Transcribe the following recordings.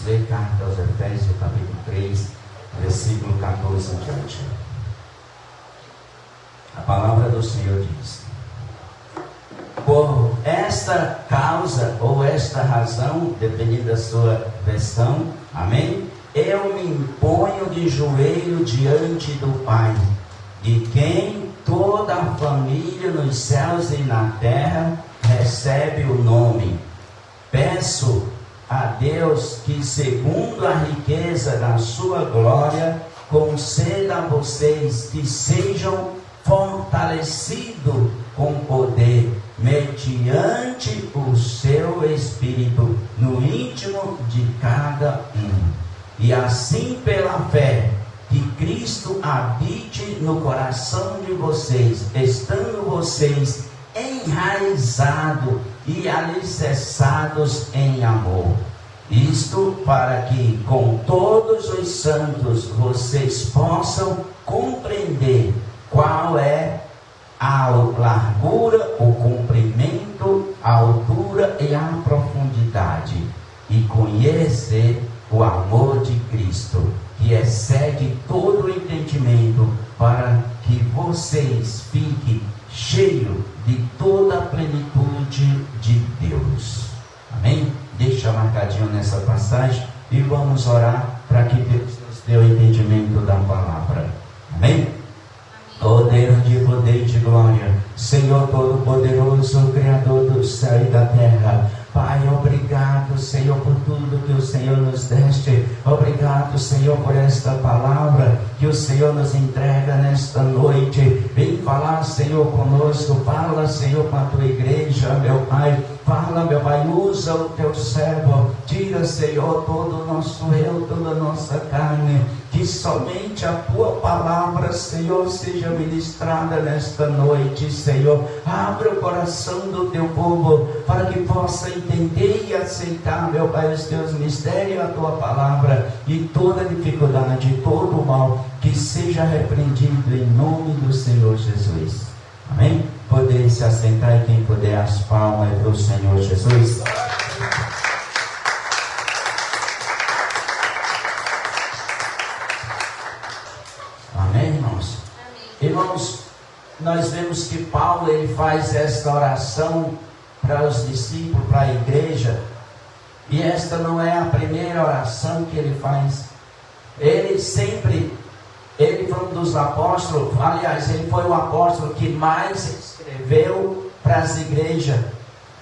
ler carta aos Efésios, capítulo 3, versículo 14 em diante. A palavra do Senhor diz: por esta causa ou esta razão, dependendo da sua versão, amém? Eu me imponho de joelho diante do Pai, de quem toda a família nos céus e na terra recebe o nome. Peço a Deus que, segundo a riqueza da sua glória, conceda a vocês que sejam fortalecidos com poder, mediante o seu Espírito, no íntimo de cada um. E assim, pela fé, que Cristo habite no coração de vocês, estando vocês enraizados e alicerçados em amor. Isto para que com todos os santos vocês possam compreender qual é a largura, o comprimento, a altura e a profundidade, e conhecer o amor de Cristo, que excede todo o entendimento, para que vocês fiquem cheios de toda a plenitude de Deus. Amém? Deixa marcadinho nessa passagem e vamos orar para que Deus nos dê o entendimento da palavra. Amém? Ó Deus de poder e de glória, Senhor Todo-Poderoso, Criador do céu e da terra, Pai, obrigado, Senhor, por tudo que o Senhor nos deste. Obrigado, Senhor, por esta palavra que o Senhor nos entrega nesta noite. Vem falar, Senhor, conosco. Fala, Senhor, com a tua igreja, meu Pai. Fala, meu Pai, usa o teu servo. Tira, Senhor, todo o nosso eu, toda a nossa carne. Que somente a tua palavra, Senhor, seja ministrada nesta noite, Senhor. Abre o coração do teu povo para que possa entender e aceitar, meu Pai, os teus mistérios, a tua palavra, e toda dificuldade, todo o mal, que seja repreendido em nome do Senhor Jesus. Amém? Poder se assentar, e quem puder, as palmas para o Senhor Jesus. Amém, irmãos? Amém. Irmãos, nós vemos que Paulo, ele faz esta oração para os discípulos, para a igreja, e esta não é a primeira oração que ele faz. Ele foi um dos apóstolos, aliás, ele foi o apóstolo que mais escreveu para as igrejas.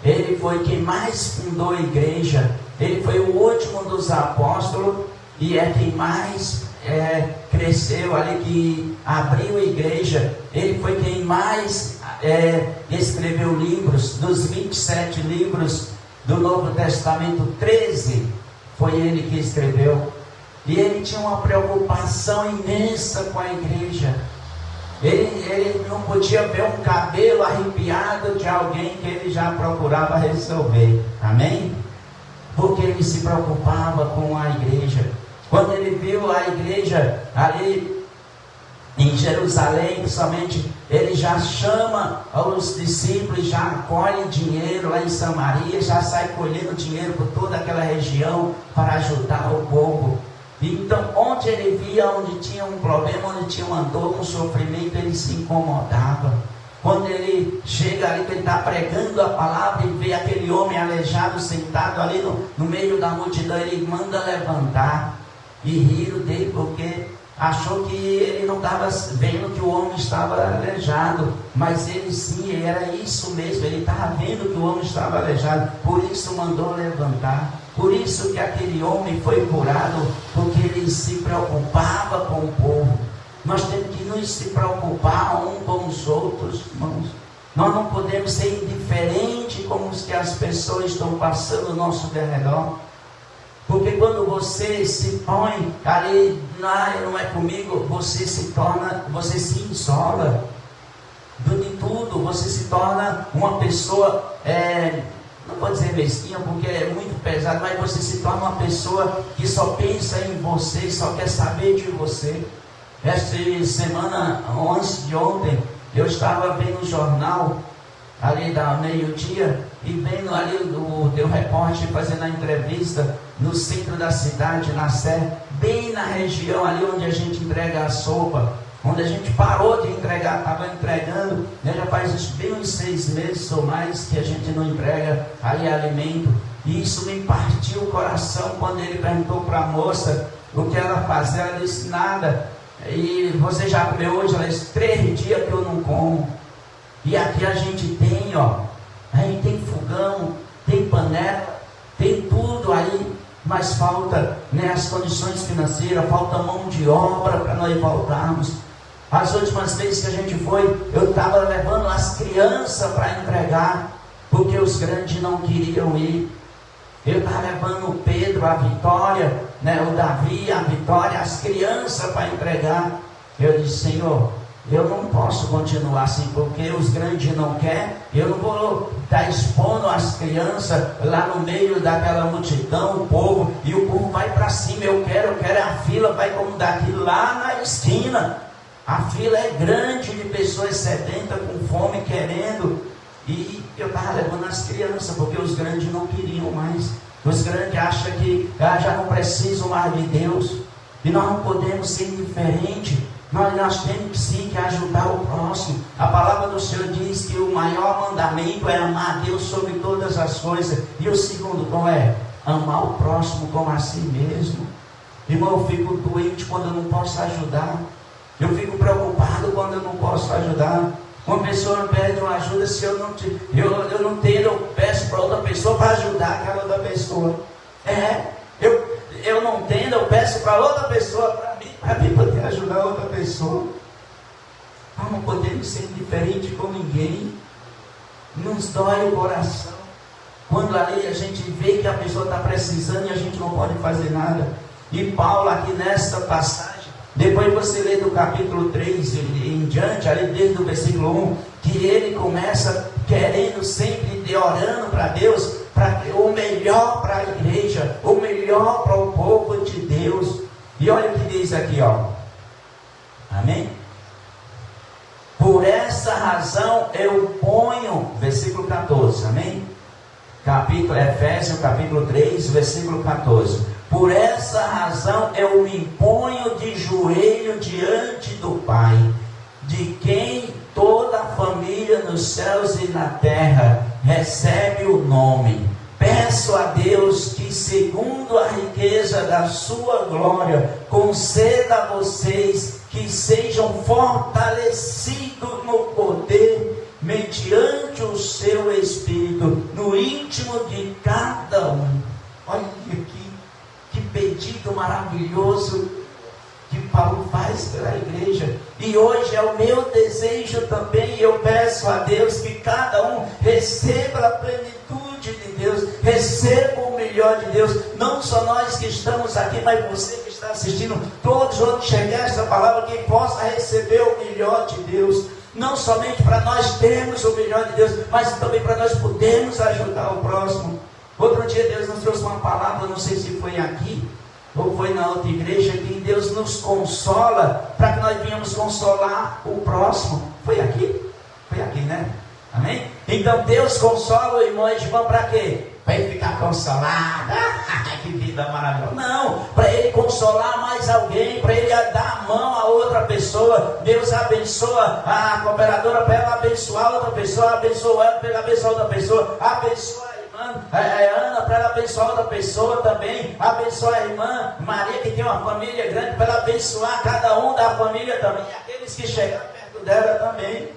Ele foi quem mais fundou a igreja. Ele foi o último dos apóstolos e é quem mais cresceu ali, que abriu a igreja. Ele foi quem mais escreveu livros. Dos 27 livros do Novo Testamento, 13 foi ele que escreveu. E ele tinha uma preocupação imensa com a igreja. Ele não podia ver um cabelo arrepiado de alguém que ele já procurava resolver. Amém? Porque ele se preocupava com a igreja. Quando ele viu a igreja ali em Jerusalém, principalmente, ele já chama os discípulos, já acolhe dinheiro lá em Samaria, já sai colhendo dinheiro por toda aquela região para ajudar o povo. Então, onde ele via, onde tinha um problema, onde tinha uma dor, um sofrimento, ele se incomodava. Quando ele chega ali, que ele está pregando a palavra, e vê aquele homem aleijado sentado ali no meio da multidão, ele manda levantar. E riram dele porque achou que ele não estava vendo que o homem estava aleijado, mas ele sim, era isso mesmo, ele estava vendo que o homem estava aleijado, por isso mandou levantar. Por isso que aquele homem foi curado, porque ele se preocupava com o povo. Nós temos que nos se preocupar um com os outros, irmãos. Nós não podemos ser indiferentes com os que as pessoas estão passando ao nosso derredor. Porque quando você se põe ali, não é comigo, você se isola de tudo, você se torna uma pessoa, não vou dizer mesquinha porque é muito pesado, mas você se torna uma pessoa que só pensa em você, só quer saber de você. Esta semana, antes de ontem, eu estava vendo um jornal ali da meio-dia, e vendo ali o teu repórter fazendo a entrevista no centro da cidade, na Sé, bem na região ali onde a gente entrega a sopa, onde a gente parou de entregar, estava entregando, né, já faz bem uns 6 meses ou mais que a gente não entrega ali alimento. E isso me partiu o coração quando ele perguntou para a moça o que ela fazia. Ela disse: nada. E você já comeu hoje? Ela disse: 3 dias que eu não como. E aqui a gente tem, ó, a gente tem fogão, tem panela, tem tudo aí, mas falta, né, as condições financeiras, falta mão de obra para nós voltarmos. As últimas vezes que a gente foi, eu estava levando as crianças para entregar, porque os grandes não queriam ir. Eu estava levando o Pedro, a Vitória, né, o Davi, a Vitória, as crianças para entregar. Eu disse: Senhor, eu não posso continuar assim, porque os grandes não querem. Eu não vou estar expondo as crianças lá no meio daquela multidão, o povo, e o povo vai para cima. Eu quero a fila, vai como daqui lá na esquina. A fila é grande de pessoas sedentas, com fome, querendo. E eu estava levando as crianças, porque os grandes não queriam mais. Os grandes acham que já não precisam mais de Deus. E nós não podemos ser indiferentes. Nós temos sim que ajudar o próximo. A palavra do Senhor diz que o maior mandamento é amar a Deus sobre todas as coisas. E o segundo qual é? Amar o próximo como a si mesmo. Irmão, eu fico doente quando eu não posso ajudar. Eu fico preocupado quando eu não posso ajudar. Uma pessoa me pede uma ajuda, se eu não tenho, eu peço para outra pessoa para ajudar aquela outra pessoa. Eu não tenho, eu peço para outra pessoa para mim poder ajudar outra pessoa. Nós não podemos ser indiferentes com ninguém. Nos dói o coração quando ali a gente vê que a pessoa está precisando e a gente não pode fazer nada. E Paulo aqui nesta passagem, depois você lê do capítulo 3 em diante, ali desde o versículo 1, que ele começa querendo sempre, orando para Deus, para o melhor para a igreja, o melhor para o povo de Deus. E olha o que diz aqui, ó. Amém? Por essa razão eu ponho, versículo 14, amém? Efésios capítulo 3, versículo 14. Por essa razão eu me ponho de joelho diante do Pai, de quem toda a família nos céus e na terra recebe o nome. Peço a Deus que, segundo a riqueza da sua glória, conceda a vocês que sejam fortalecidos no poder, mediante o seu Espírito, no íntimo de cada um. Olha aqui. Que pedido maravilhoso que Paulo faz pela igreja. E hoje é o meu desejo também. Eu peço a Deus que cada um receba a plenitude de Deus, receba o melhor de Deus. Não só nós que estamos aqui, mas você que está assistindo, todos onde chegar esta palavra, que possa receber o melhor de Deus. Não somente para nós termos o melhor de Deus, mas também para nós podermos ajudar o próximo. Outro dia Deus nos trouxe uma palavra, não sei se foi aqui ou foi na outra igreja, que Deus nos consola para que nós venhamos consolar o próximo. Foi aqui? Foi aqui, né? Amém? Então Deus consola o irmão e irmã para quê? Para ele ficar consolado. Que vida maravilhosa. Não, para ele consolar mais alguém, para ele dar a mão a outra pessoa. Deus abençoa a cooperadora para ela abençoar outra pessoa, abençoa ela para ela abençoar outra pessoa, abençoa a Ana para ela abençoar outra pessoa também, abençoa a irmã Maria que tem uma família grande, para ela abençoar cada um da família também, aqueles que chegaram perto dela também.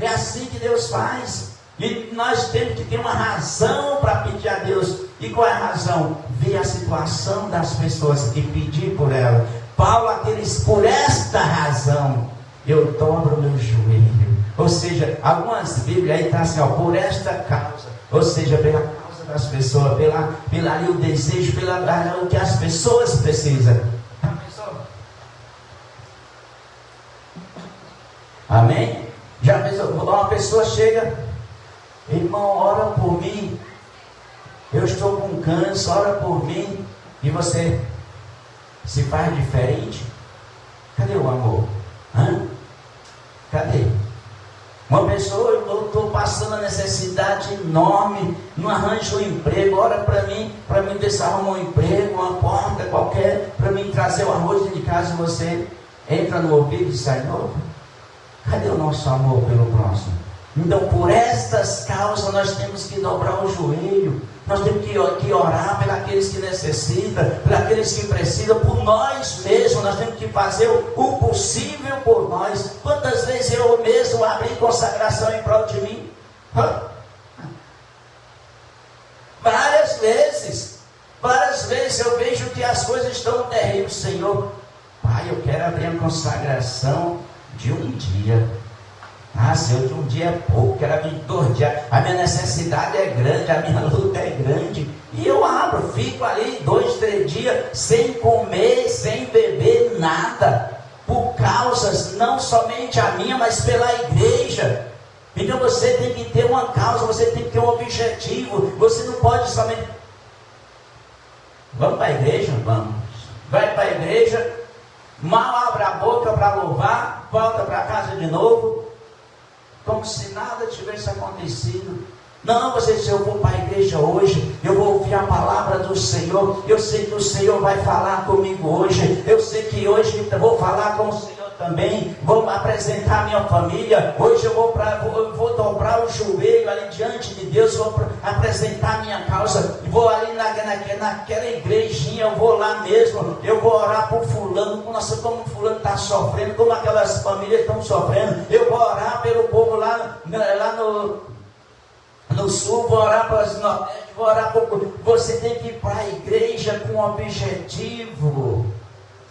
É assim que Deus faz. E nós temos que ter uma razão para pedir a Deus. E qual é a razão? Ver a situação das pessoas e pedir por ela. Paulo, por esta razão eu dobro meu joelho. Ou seja, algumas Bíblias aí estão assim, ó, por esta causa. Ou seja, pela causa das pessoas, pela o desejo, o que as pessoas precisam. Amém? Já pensou? Uma pessoa chega, irmão, ora por mim, eu estou com câncer, ora por mim, e você se faz diferente? Cadê o amor? Cadê? Uma pessoa, eu estou passando a necessidade enorme, não arranjo um emprego, ora para mim ver se arruma um emprego, uma porta qualquer, para mim trazer o arroz dentro de casa, e você entra no ouvido e sai novo. Cadê o nosso amor pelo próximo? Então, por estas causas, nós temos que dobrar o joelho, nós temos que orar pelos que necessitam, pelos que precisam, por nós mesmos, nós temos que fazer o possível por nós. Quantas vezes eu mesmo abri consagração em prol de mim? Várias vezes eu vejo que as coisas estão terríveis. Senhor, Pai, eu quero abrir a consagração de um dia. Senhor, de um dia é pouco, quero abrir 2 dias. A minha necessidade é grande, a minha luta é grande. E eu abro, fico ali 2, 3 dias sem comer, sem beber nada, por causas não somente a minha, mas pela igreja. Então você tem que ter uma causa, você tem que ter um objetivo. Você não pode somente... Vamos para a igreja? Vamos. Vai para a igreja, mal abre a boca para louvar, volta para casa de novo, como se nada tivesse acontecido. Não, você diz, eu vou para a igreja hoje, eu vou ouvir a palavra do Senhor, eu sei que o Senhor vai falar comigo hoje, eu sei que hoje eu vou falar com o Senhor também, vou apresentar a minha família, hoje eu vou dobrar o joelho ali diante de Deus, vou apresentar a minha causa, vou ali naquela igrejinha, eu vou lá mesmo, eu vou orar por fulano, nossa, como fulano está sofrendo, como aquelas famílias estão sofrendo, eu vou orar pelo povo lá no sul, vou orar para os nordeste, vou orar por... Você tem que ir para a igreja com um objetivo,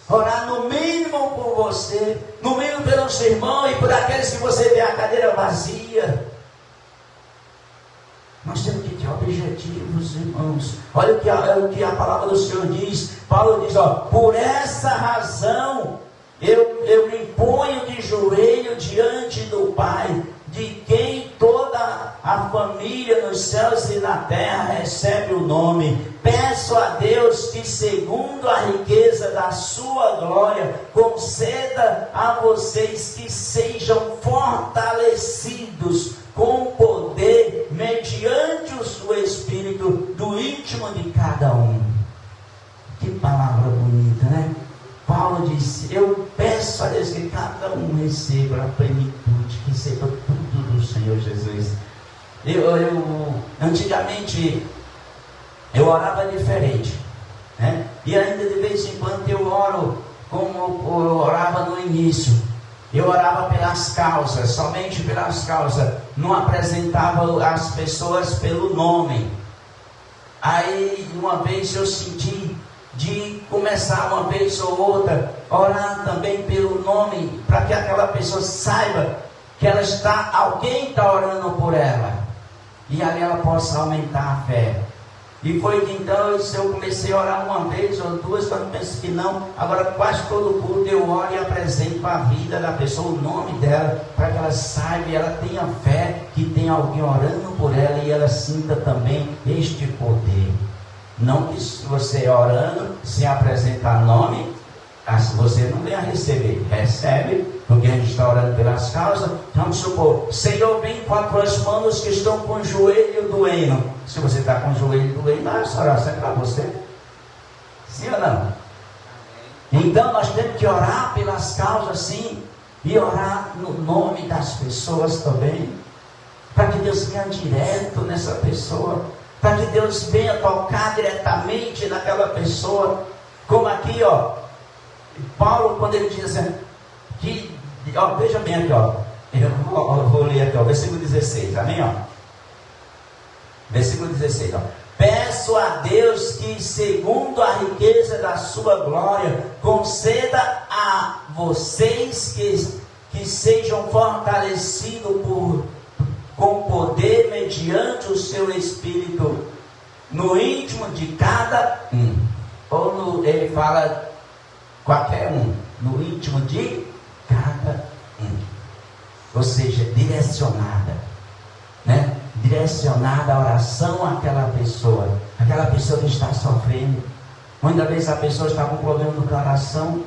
orar no mínimo por você, no mínimo pelos irmãos e por aqueles que você vê a cadeira vazia. Nós temos que ter objetivos, irmãos. Olha o que a palavra do Senhor diz. Paulo diz, por essa razão eu me ponho de joelho diante do Pai, de quem toda a família nos céus e na terra recebe o nome. Peço a Deus que, segundo a riqueza da sua glória, conceda a vocês que sejam fortalecidos com poder, mediante o seu Espírito, do íntimo de cada um. Que palavra bonita, né? Paulo disse, eu peço a Deus que cada um receba a plenitude, que receba tudo do Senhor Jesus. Antigamente, eu orava diferente, né? E ainda de vez em quando eu oro como eu orava no início. Eu orava pelas causas, somente pelas causas, não apresentava as pessoas pelo nome. Aí uma vez eu senti de começar uma vez ou outra, orar também pelo nome, para que aquela pessoa saiba que alguém está orando por ela, e ali ela possa aumentar a fé. E foi que então eu comecei a orar uma vez ou 2, quando penso que não, agora quase todo culto eu oro e apresento a vida da pessoa, o nome dela, para que ela saiba e ela tenha fé que tem alguém orando por ela, e ela sinta também este poder. Não que você orando, sem apresentar nome, você não vem a receber. Recebe, porque a gente está orando pelas causas. Vamos supor, Senhor, vem com as manos que estão com o joelho doendo. Se você está com o joelho doendo, essa oração é para você. Sim ou não? Então nós temos que orar pelas causas, sim, e orar no nome das pessoas também, para que Deus venha direto nessa pessoa, para que Deus venha tocar diretamente naquela pessoa. Como aqui, Paulo, quando ele diz assim, veja bem aqui, eu vou ler aqui, versículo 16, amém? Versículo 16, peço a Deus que, segundo a riqueza da sua glória, conceda a vocês que sejam fortalecidos com poder mediante o seu Espírito, no íntimo de cada um. Ele fala qualquer um, no íntimo de cada um. Ou seja, direcionada, né? Direcionada a oração àquela pessoa que está sofrendo. Muitas vezes a pessoa está com problema no coração,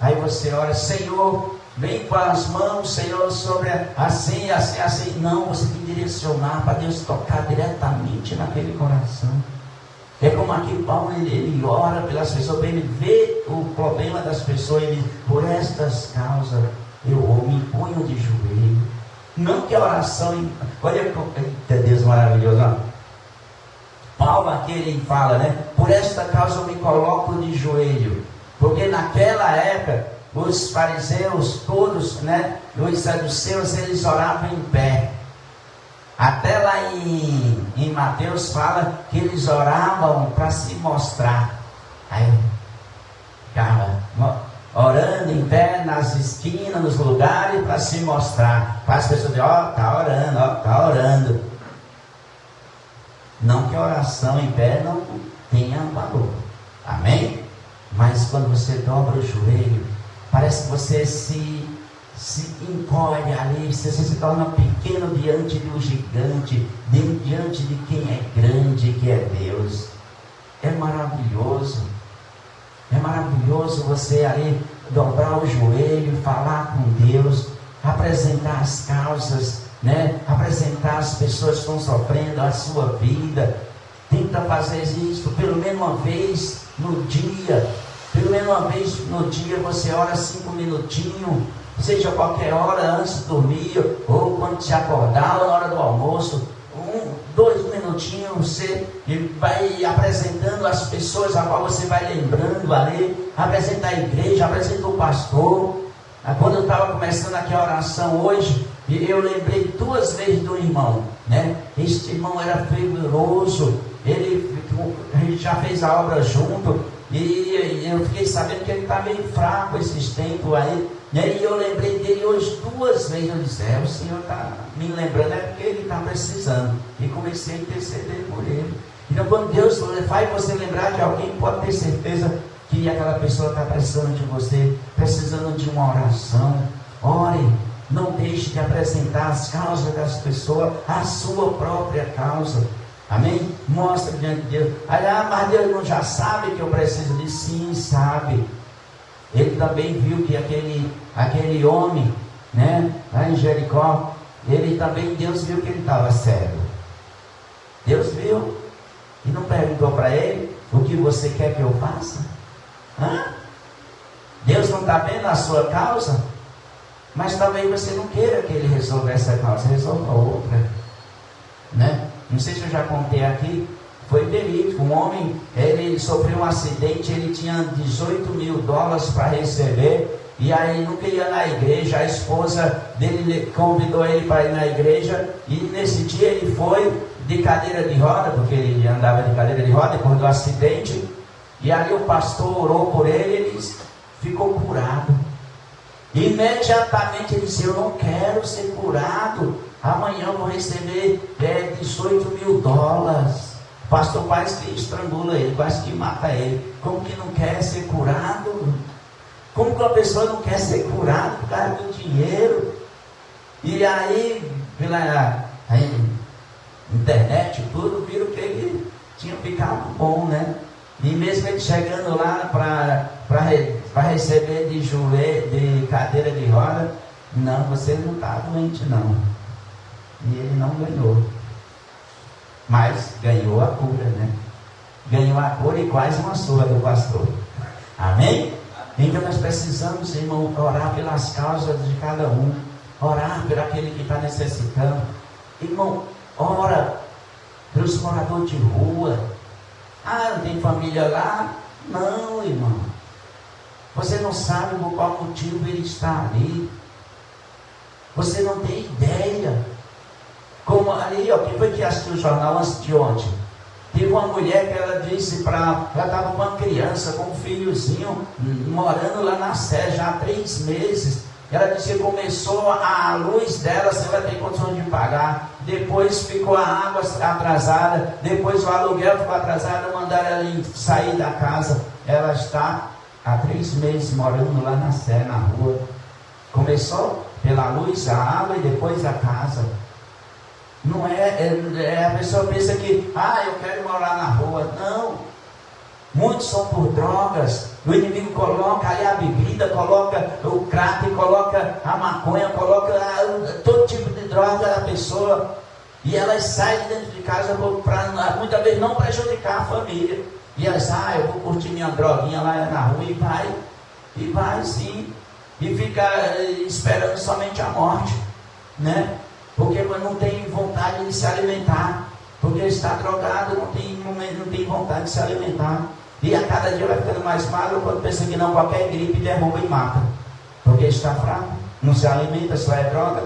aí você ora, Senhor, vem com as mãos, Senhor, sobre assim. Não, você tem que direcionar para Deus tocar diretamente naquele coração. É como aqui Paulo, ele ora pelas pessoas, ele vê o problema das pessoas, ele, por estas causas, eu me ponho de joelho. Não que a oração, olha, Deus maravilhoso, não. Paulo aqui ele fala, né? Por esta causa eu me coloco de joelho. Porque naquela época, os fariseus todos, né? Os saduceus, eles oravam em pé. Até lá em Mateus fala que eles oravam para se mostrar. Aí, ficava orando em pé nas esquinas, nos lugares, para se mostrar. Para as pessoas dizerem, está orando. Não que a oração em pé não tenha valor. Amém? Mas quando você dobra o joelho, parece que você se encolhe ali, você se torna pequeno diante do gigante, diante de quem é grande, que é Deus. É maravilhoso. É maravilhoso você ali dobrar o joelho, falar com Deus, apresentar as causas, né? Apresentar as pessoas que estão sofrendo a sua vida. Tenta fazer isso pelo menos uma vez no dia. Pelo menos uma vez no dia você ora 5 minutinhos, seja qualquer hora antes de dormir, ou quando se acordar, ou na hora do almoço. 2 minutinhos, você vai apresentando as pessoas, a qual você vai lembrando ali, apresenta a igreja, apresenta o pastor. Quando eu estava começando aqui a oração hoje, eu lembrei 2 vezes do irmão, né? Este irmão era fervoroso, a gente já fez a obra junto, e eu fiquei sabendo que ele está meio fraco esses tempos aí, né? E eu lembrei dele hoje 2 vezes. Eu disse, o Senhor está me lembrando, é porque ele está precisando. E comecei a interceder por ele. Então quando Deus faz você lembrar de alguém, pode ter certeza que aquela pessoa está precisando de você, precisando de uma oração. Ore, não deixe de apresentar as causas das pessoas, a sua própria causa. Amém? Mostra diante de Deus. Mas Deus não já sabe que eu preciso de sim, sabe. Ele também viu que aquele homem, né, lá em Jericó, Deus viu que ele estava cego. Deus viu e não perguntou para ele, o que você quer que eu faça? Deus não está vendo a sua causa? Mas talvez você não queira que ele resolva essa causa, resolva outra, né? Não sei se eu já contei aqui, foi verídico. Um homem, ele sofreu um acidente, ele tinha $18.000 para receber, e aí nunca ia na igreja. A esposa dele convidou ele para ir na igreja, e nesse dia ele foi de cadeira de roda, porque ele andava de cadeira de roda depois do acidente, e ali o pastor orou por ele, ele ficou curado. Imediatamente ele disse, eu não quero ser curado, amanhã eu vou receber $18.000. O pastor quase que estrangula ele, quase que mata ele. Como que não quer ser curado? Como que uma pessoa não quer ser curada por causa do dinheiro? E aí, pela internet, tudo, viram que ele tinha ficado bom, né? E mesmo ele chegando lá para receber de joelho, de cadeira de roda, não, você não está doente não. E ele não ganhou. Mas ganhou a cura, né? Ganhou a cura e quase uma surra do pastor. Amém? Então nós precisamos, irmão, orar pelas causas de cada um. Orar por aquele que está necessitando. Irmão, ora pelos moradores de rua. Não tem família lá? Não, irmão. Você não sabe por qual motivo ele está ali. Você não tem ideia. Como ali, quem foi que assistiu o jornal antes de ontem? Teve uma mulher que ela disse ela estava com uma criança, com um filhozinho, morando lá na Sé, já há 3 meses. Ela disse que começou a luz dela, você vai ter condição de pagar. Depois ficou a água atrasada. Depois o aluguel ficou atrasado. Mandaram ela sair da casa. Ela está há 3 meses morando lá na Sé, na rua. Começou pela luz, a água e depois a casa. Não a pessoa pensa que, eu quero morar na rua. Não. Muitos são por drogas. O inimigo coloca ali a bebida, coloca o crack, coloca a maconha, coloca todo tipo de droga da pessoa. E elas saem de dentro de casa para muitas vezes não prejudicar a família. E elas, eu vou curtir minha droguinha lá na rua e vai sim. E fica esperando somente a morte, né? Porque não tem vontade de se alimentar. Porque está drogado, não tem vontade de se alimentar. E a cada dia vai ficando mais magro, quando pensa que não, qualquer gripe derruba e mata. Porque está fraco, não se alimenta, só é droga.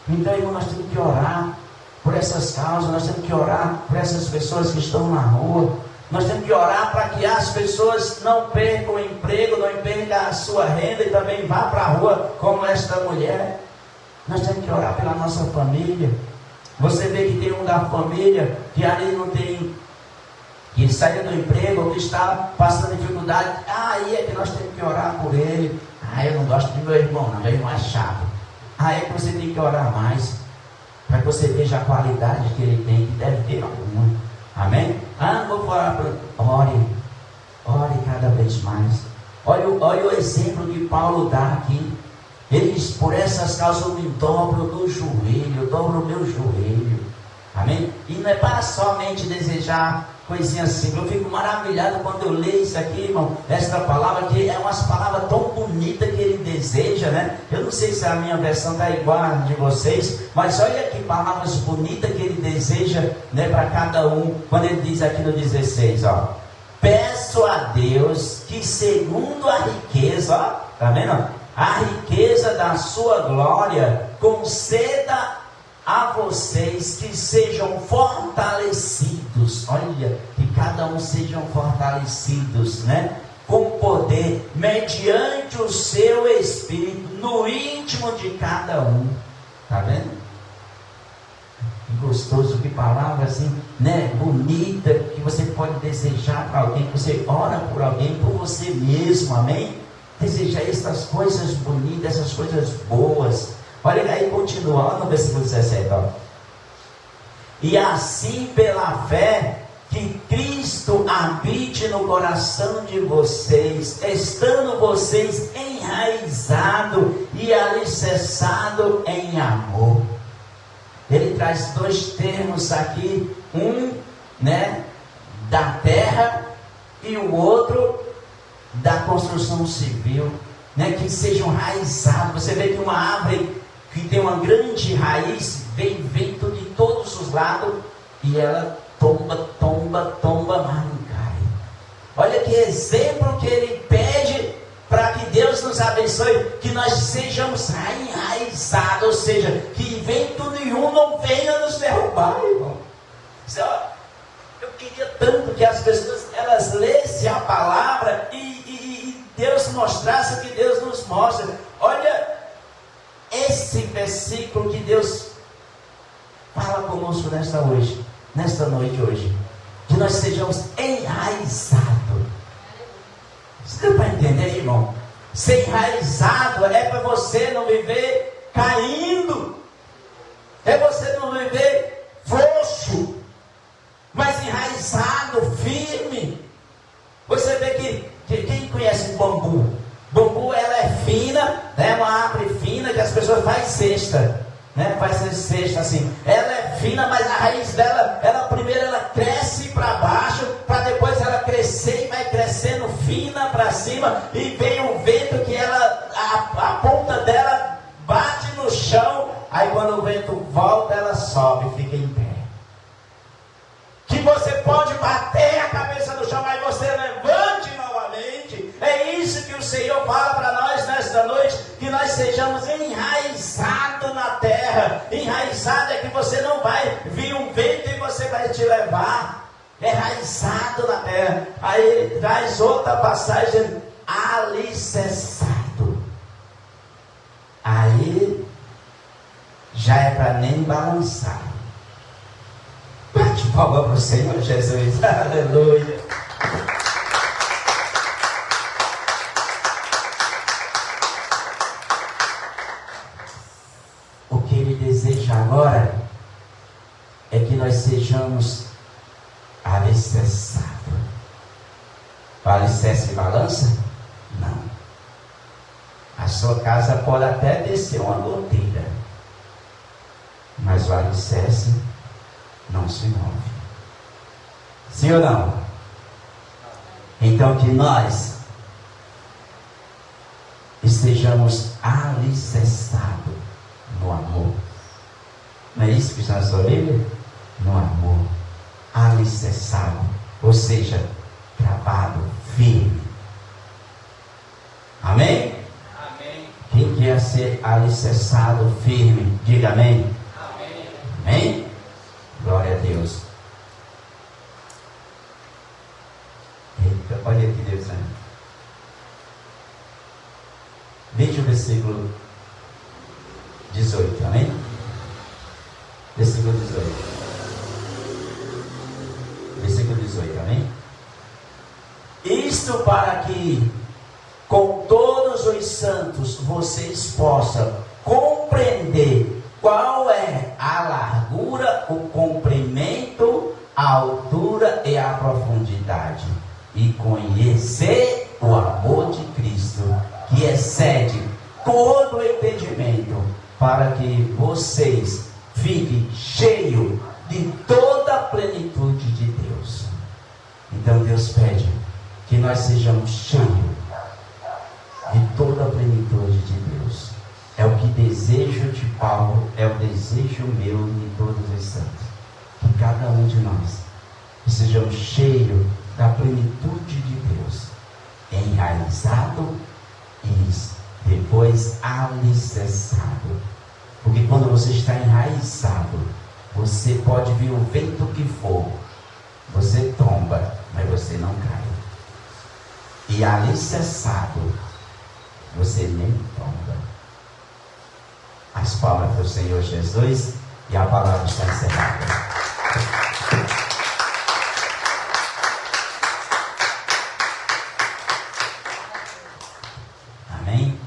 Então, irmão, nós temos que orar por essas causas, nós temos que orar por essas pessoas que estão na rua. Nós temos que orar para que as pessoas não percam o emprego, não percam a sua renda e também vá para a rua como esta mulher. Nós temos que orar pela nossa família. Você vê que tem um da família que ali não tem, que saiu do emprego, que está passando dificuldade. Aí é que nós temos que orar por ele. Eu não gosto de meu irmão, não, meu irmão é chato. Aí é que você tem que orar mais, para que você veja a qualidade que ele tem, que deve ter alguma. Amém? Vou falar para ore cada vez mais. Olha o exemplo que Paulo dá aqui. Ele diz, por essas causas eu me dobro do joelho, eu dobro o meu joelho. Amém? E não é para somente desejar coisinhas simples. Eu fico maravilhado quando eu leio isso aqui, irmão, esta palavra, que é umas palavras tão bonitas que ele deseja, né? Eu não sei se a minha versão está igual a de vocês, mas olha que palavras bonitas que ele deseja, né, para cada um, quando ele diz aqui no 16, ó. Peço a Deus que segundo a riqueza, ó, tá vendo? A riqueza da sua glória conceda a vocês que sejam fortalecidos. Olha, que cada um sejam fortalecidos, né? Com poder, mediante o seu Espírito, no íntimo de cada um. Tá vendo? Que gostoso, que palavra assim, né? Bonita, que você pode desejar para alguém, que você ora por alguém, por você mesmo, amém? Desejar essas coisas bonitas, essas coisas boas. Olha aí, continua no versículo 17, ó. E assim pela fé que Cristo habite no coração de vocês, estando vocês enraizados e alicerçados em amor. Ele traz dois termos aqui, um, né, da terra e o outro da construção civil, né, que sejam enraizados. Você vê que uma árvore que tem uma grande raiz, vem vento de todos os lados e ela tomba, mas não cai. Olha que exemplo que ele pede para que Deus nos abençoe, que nós sejamos enraizados, ou seja, que vento nenhum não venha nos derrubar, irmão. Eu queria tanto que as pessoas elas lessem a palavra e Deus mostrasse o que Deus nos mostra. Olha esse versículo que Deus fala conosco nesta noite hoje, que nós sejamos enraizados. Você deu para entender, irmão? Ser enraizado é para você não viver caindo, é você não viver frouxo, mas enraizado, firme. Você vê que quem conhece bambu? Bambu, ela é fina, né? Uma árvore fina que as pessoas fazem cesta, né? Faz cesta assim. Ela é fina, mas a raiz dela, primeiro ela cresce para baixo, para depois ela crescer e vai crescendo fina para cima, e vem um vento que a ponta dela bate no chão, aí quando o vento volta, ela sobe, fica em pé. Que você pode bater a cabeça no chão, mas você levante novamente. É isso que o Senhor fala para nós nesta noite, que nós sejamos enraizados na terra. Enraizado é que você não vai vir um vento e você vai te levar. Enraizado na terra. Aí ele traz outra passagem, alicerçado. Aí já é para nem balançar. Bate palma para o Senhor Jesus. Aleluia. O que ele deseja agora é que nós sejamos alicerçados. alicerce balança? Não. A sua casa pode até descer uma goteira, mas o alicerce não se move. Sim ou não? Então que nós estejamos alicerçados no amor. Não é isso que está na sua Bíblia? No amor. Alicerçado, ou seja, travado, firme. Amém? Amém. Quem quer ser alicerçado, firme, diga amém. Amém. Amém? Glória a Deus. Eita, olha aqui, Deus. Veja o versículo 18, amém? Versículo 18. Versículo 18, amém? Isto para que com todos os santos vocês possam compreender qual é a largura, o comprimento, a altura e a profundidade, e conhecer o amor de Cristo, que excede todo o entendimento, para que vocês fiquem cheios de toda a plenitude de Deus. Então Deus pede que nós sejamos cheios de toda a plenitude de Deus. É o que desejo de Paulo, é o desejo meu de todos os santos. Que cada um de nós sejamos cheios da plenitude de Deus, enraizado e depois alicerçado. Porque quando você está enraizado, você pode vir o vento que for, você tomba, mas você não cai. E alicerçado, você nem tomba. As palmas do Senhor Jesus, e a palavra está encerrada. Amém?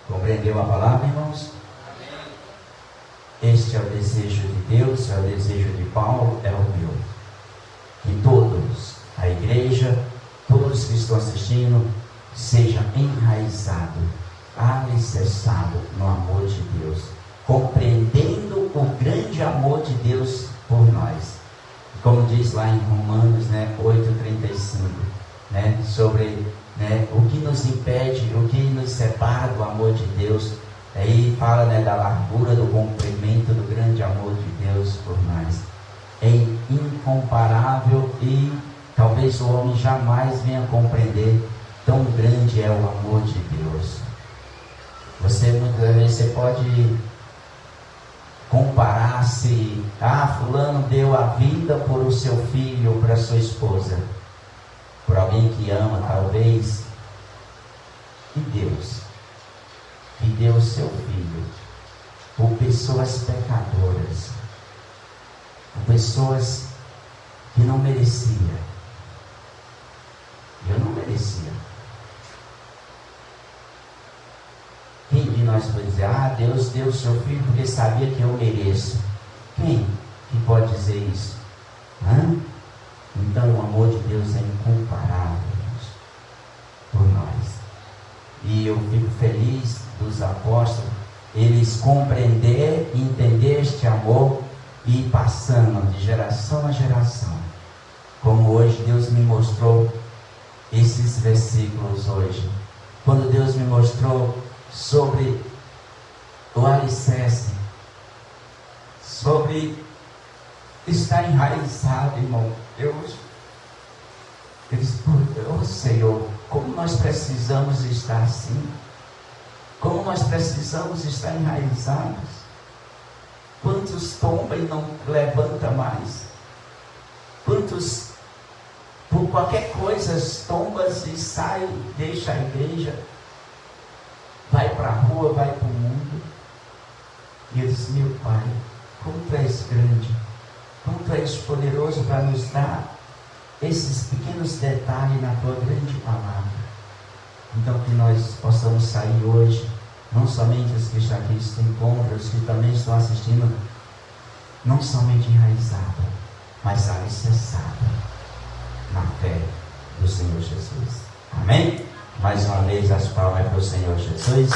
Compreendeu a palavra, irmãos? Este é o desejo de Deus, é o desejo de Paulo, é o meu. Que todos, a igreja, todos que estão assistindo, sejam enraizados, alicerçados no amor de Deus, compreendendo o grande amor de Deus por nós. Como diz lá em Romanos 8,35, sobre o que nos impede, o que nos separa do amor de Deus. Aí fala da largura, do comprimento, do grande amor de Deus por nós. É incomparável e talvez o homem jamais venha compreender tão grande é o amor de Deus. Você muitas vezes você pode comparar se fulano deu a vida por o seu filho ou para a sua esposa, por alguém que ama talvez, e Deus que deu o seu filho por pessoas pecadoras, por pessoas que não mereciam. Eu não merecia. Quem de nós pode dizer, Deus deu o seu filho porque sabia que eu mereço? Quem que pode dizer isso? Então o amor de Deus é incomparável por nós. E eu fico feliz dos apóstolos, eles compreender e entender este amor e ir passando de geração a geração. Como hoje Deus me mostrou esses versículos hoje. Quando Deus me mostrou sobre o alicerce, sobre estar enraizado, irmão. Eu disse, Senhor, como nós precisamos estar assim? Como nós precisamos estar enraizados? Quantos tombam e não levanta mais? Quantos, por qualquer coisa, tombas e sai, deixa a igreja, vai para a rua, vai para o mundo. E eu disse, meu Pai, como Tu és grande, como Tu és poderoso para nos dar esses pequenos detalhes na Tua grande palavra. Então que nós possamos sair hoje, não somente os que estão aqui neste encontro, os que também estão assistindo, não somente enraizados, mas alicerçados na fé, do Senhor Jesus. Amém? Mais uma vez as palmas para o Senhor Jesus.